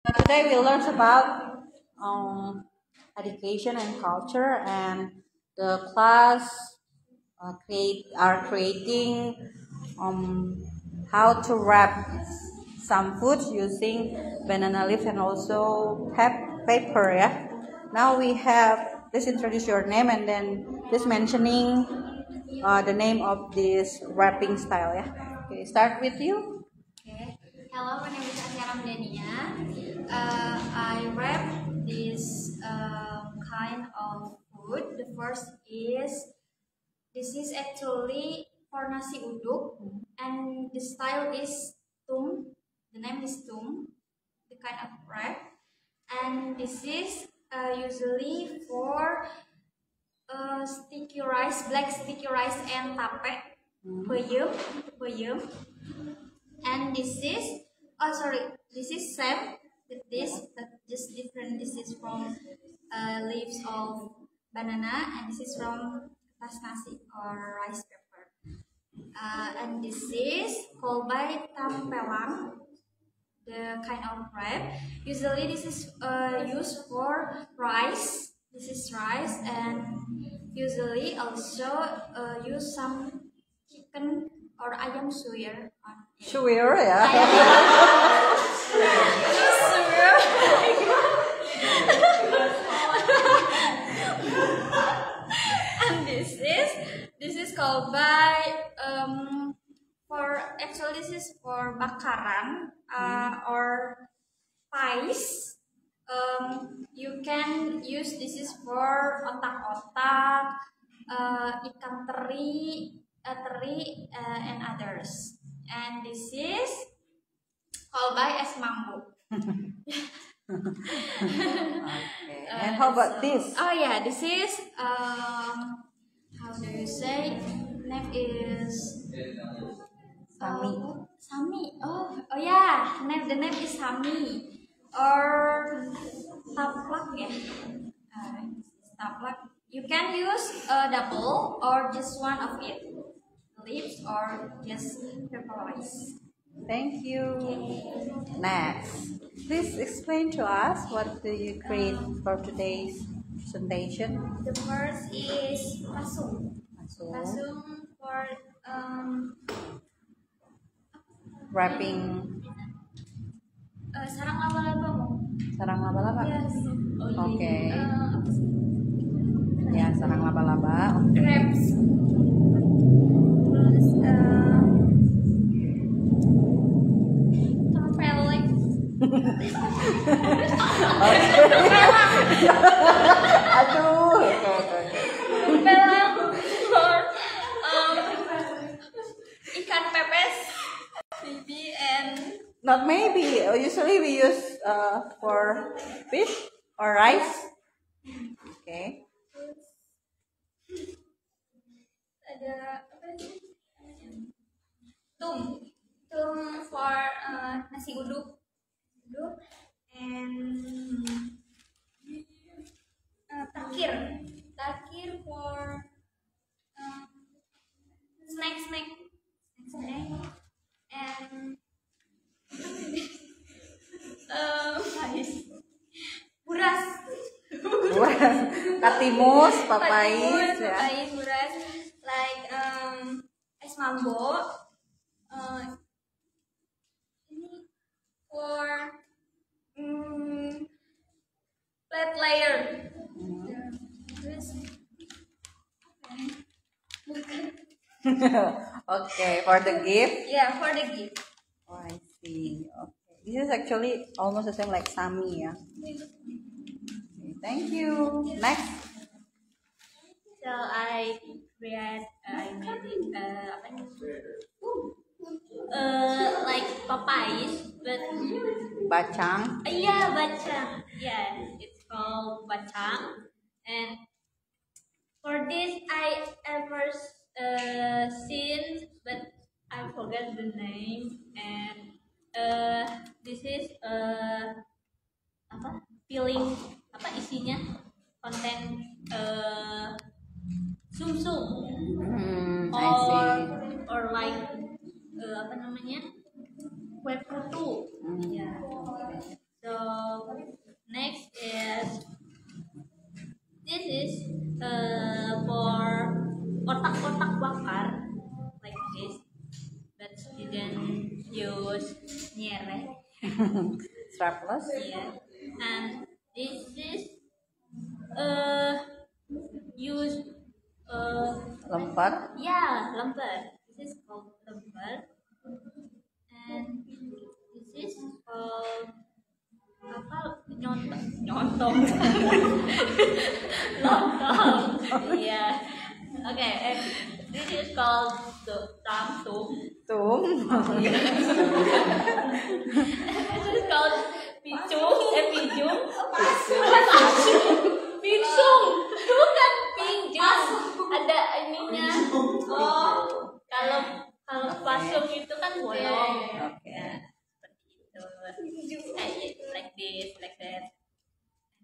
Today we learned about education and culture, and the class creating um, how to wrap some foods using banana leaf and also paper. Yeah. Now we have, please introduce your name and then please mentioning the name of this wrapping style. Yeah. Okay, start with you. Okay. Hello, my name is Asia Ramdania. I wrap this kind of food. The first is this is actually for nasi uduk, and the style is tum. The name is tum, the kind of wrap, and this is usually for sticky rice, black sticky rice and tape, peyem, peyem. And this is, oh sorry, this is same with this, but just different. This is from leaves of banana, and this is from kertas nasi or rice paper. And this is called by tampelang, the kind of wrap. Usually this is used for rice. This is rice, and usually also use some chicken or ayam suir on it. Sure, yeah. And this is called by for actually this is for bakaran or pies. You can use this is for otak-otak, ikan teri, and others. And this is called by es mambo. Okay. And how about this? Oh yeah, this is how do you say? Name is Sami. Sami. Oh yeah, the name is Sami or taplak ya. Taplak. You can use a double or just one of it, leaves or just pepper rice. Thank you. Next, please explain to us what do you create for today's presentation. The first is pasung. So, Pasung for wrapping sarang laba-laba mo. sarang laba-laba. Yes. Oke. Apa sih? Ya, sarang laba-laba. Oke. Crabs. Terus tempeleng. Aduh. Oke. Tempeleng for ikan pepes, bibi and Not maybe. Usually we use for fish or rice. Okay. ada apa sih? Tum for nasi uduk, and takir for snack, and buras, Katimus, papais, ya. papais, buras, like es mambo. Ini for flat layer. Terus Okay, for the gift. yeah, for the gift. Oh, I see. Okay. This is actually almost the same like Sami, ya. Okay, thank you. Next. So I made it like papayas, but Bacang. yeah, bacang. Yeah, it's called bacang. And for this I ever seen, but I forgot the name. And this is apa? Filling apa isinya? Konten sumsum. I see. Or like apa namanya, kue putu. Hmm. Ya. So strapless. Yeah. And this is use Lemper. yeah, lemper. This is called lemper. And this is called apa nyontong nyontong lontong. Yeah. Okay, and this is called the tum. Tum. This is called picung, picung. Pinsung, bukan pinjung. Ada ininya. Oh, kalau pasung itu kan bolong. Oke. Seperti itu. Like this, like that.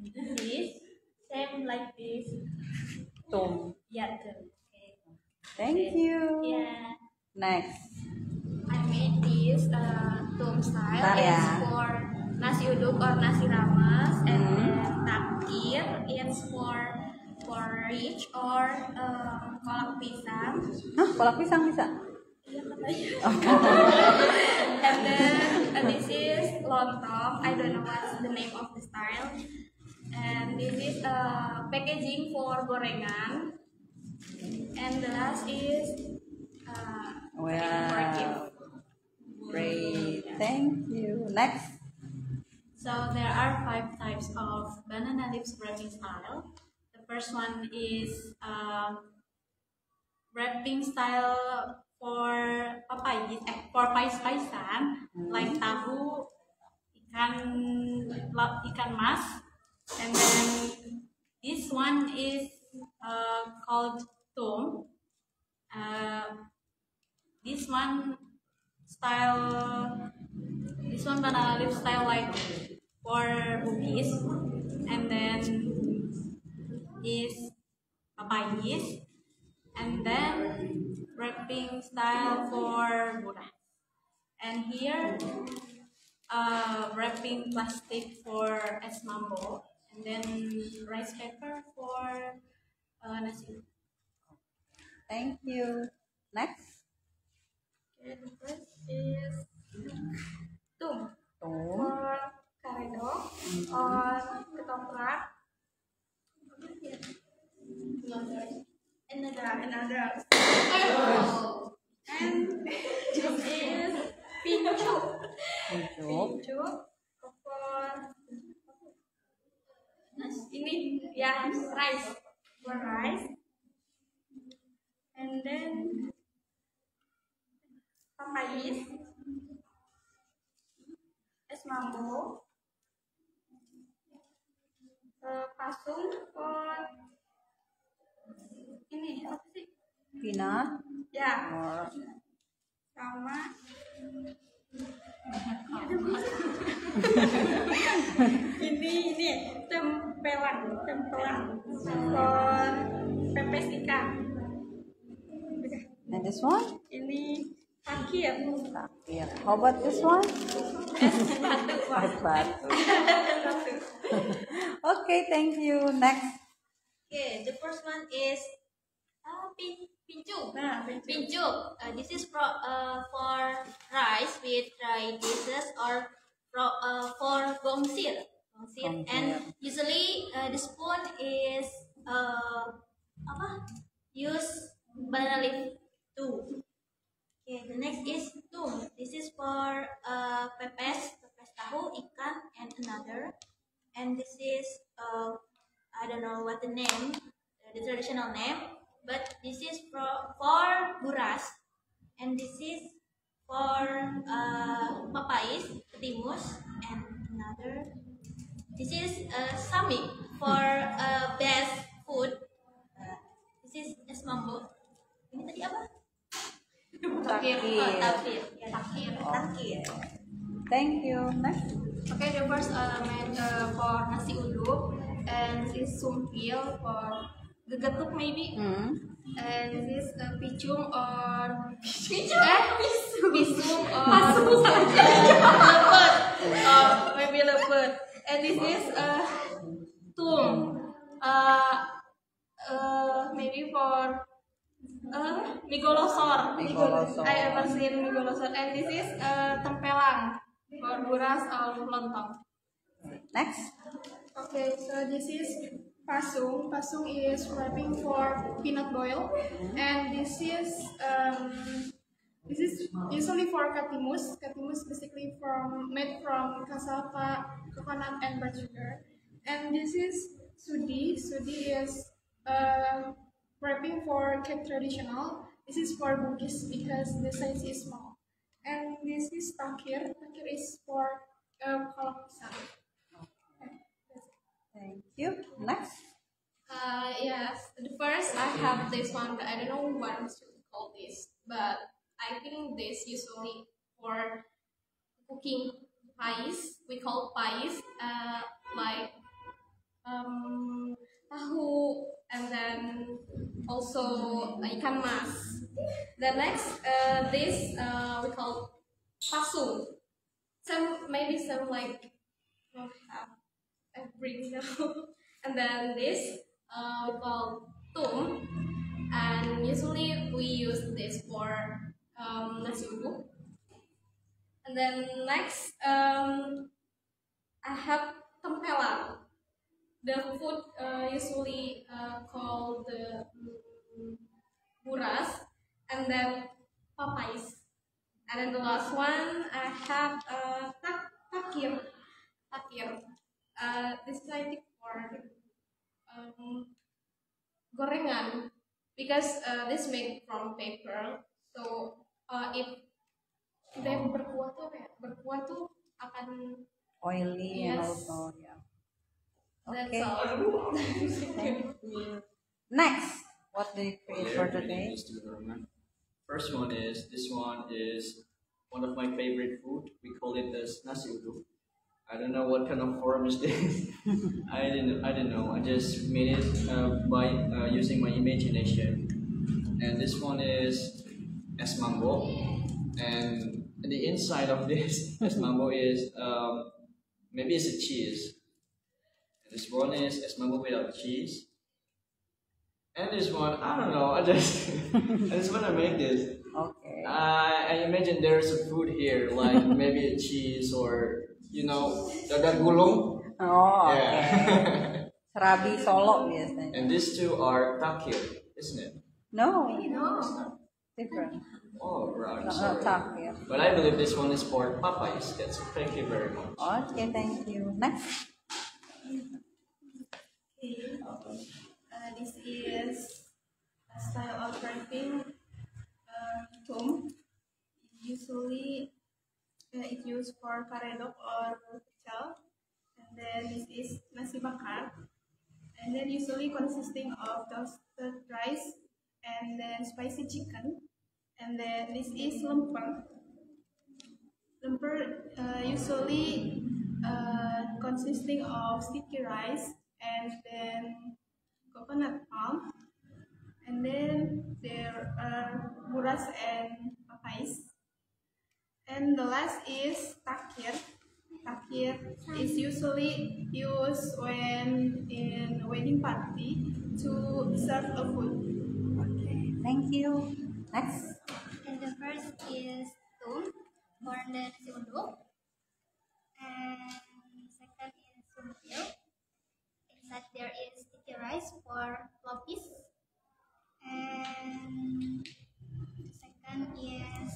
And this, same like this. Tum. Yeah, tuh. Okay. Thank you. Yeah. Next. I made this tom style. Bentar ya. It's for nasi uduk or nasi rames, and then takir it's for rich or kolak pisang. Hah, kolak pisang bisa? Iya katanya. And then this is lontong. I don't know what's the name of the style. And this is packaging for gorengan. And the last is for gift. Great. Thank you. Next. So there are 5 types of banana leaves wrapping style. The first one is wrapping style for for pais-paisan, like tahu, ikan mas, and then this one is called tom. This one banana leaf style like for bugis, and then is papayis, and then wrapping style for buras, and here wrapping plastic for es mambo, and then rice paper for nasi. Thank you. Next. Okay, the first is tum. Tum. For karedok or ketoprak. Another. And this is pincuk. Pincuk. For ini ya rice. For rice. And then papayis, es mambo, pasung for ini apa sih? Peanut. Ya, Or sama ini tempelan for pepes ikan. and this one? Ini takir. Takir. How about this one? Es batu. Okay, thank you. Next. Okay, the first one is pincuk. Pincuk. This is for rice with dry dishes or for gongsir. And usually the spoon is use banana leaf too. Okay, the next is tum. This is for pepes tahu, ikan, and another. And this is I don't know what the name, the traditional name, but this is for buras, and this is for papais, timus, and another. This is sami for best food. This is es mambo. Ini tadi apa? Takir. Takir. Thank you. Next. Okay, the first made for nasi uduk, and this is sumpil for gegetuk maybe, and this is picung or pisung or lepet, or maybe lepet, and this is tum, maybe for migolosor. I ever seen migolosor, and this is tempelang. for buras or lontong. Next. Okay, so this is pasung. Pasung is wrapping for peanut boil, and this is usually for katimus. Katimus basically made from cassava, coconut, and brown sugar. And this is sudi. Sudi is wrapping for cake traditional. This is for Bugis because the size is small. And this is takir. Takir is for kolak pisang. Thank you. Next. Yes, the first I have this one. I don't know what to call this, but I think this usually for cooking pais. We call pais like tahu, and then also ikan mas. The next this we call pasung. Maybe some like I bring now. And then this we call tum, and usually we use this for nasi uduk. And then next I have tempelan. The food usually called the buras, and then papais. And then the last one I have takir. Takir. This is I think for gorengan because this made from paper. So if dia berkuah tuh apa ya? Berkuah tuh akan Oily and Yes. also, yeah. that's Okay. all. Thank you. Next. What do you create for today? First one is this one is one of my favorite food. We call it as nasi uduk. I don't know what kind of form is this. I don't know. I just made it by using my imagination. And this one is es mambo, and the inside of this es mambo is maybe it's a cheese. And this one is es mambo without cheese. And this one, I don't know. I just want to make this. Okay. I imagine there's a food here, like maybe a cheese or dadar gulung. Oh, okay. Yeah. Serabi Solo biasanya. And these two are takir, isn't it? No, No. different. Oh, right. Not Sorry. takir. But I believe this one is for Popeyes. Thank you very much. Okay, thank you. Next. This is a style of wrapping tum. Usually, it's used for karedok or pecel. And then this is nasi bakar. And then usually consisting of toasted rice and then spicy chicken. And then this is lemper. Lemper usually consisting of sticky rice and then coconut palm, and then there are buras and papais. And the last is takir. Takir is usually used when in a wedding party to serve a food. Okay, thank you. Next. And the first is tum for the nasi uduk, and second is sumpil. Inside there is sticky rice for lopis, and second is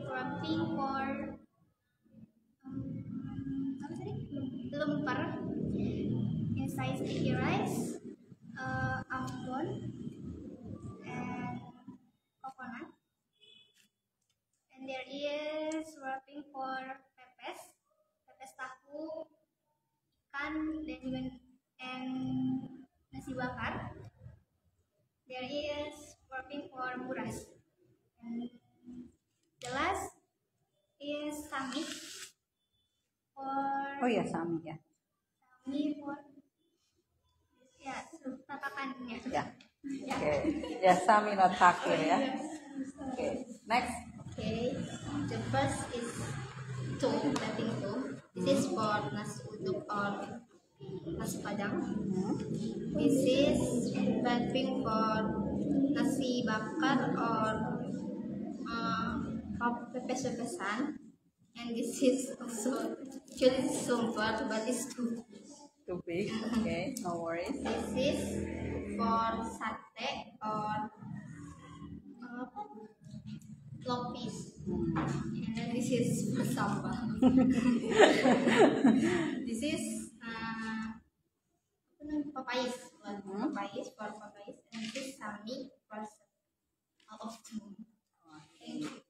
wrapping for apa tadi? Lemper. Inside sticky rice, ambon, and coconut. And there is wrapping for pepes tahu, ikan, dan juga and nasi bakar. There is wrapping for buras. And the last is sami for Oh ya, Sami ya. tatakannya. Ya. Oke. Ya, Sami not takir ya. Oke. Next. Okay, the first is tum, wrapping tum. This is for nasi uduk or nasi padang. This is wrapping for nasi bakar or pepes-pepesan. And this is also actually simple, but it's too. Too big. Okay, no worries. This is for sate or lopis. And then this is for sambal. This is papayas. Papayas for papayas. And this is sami for out of two. Thank you.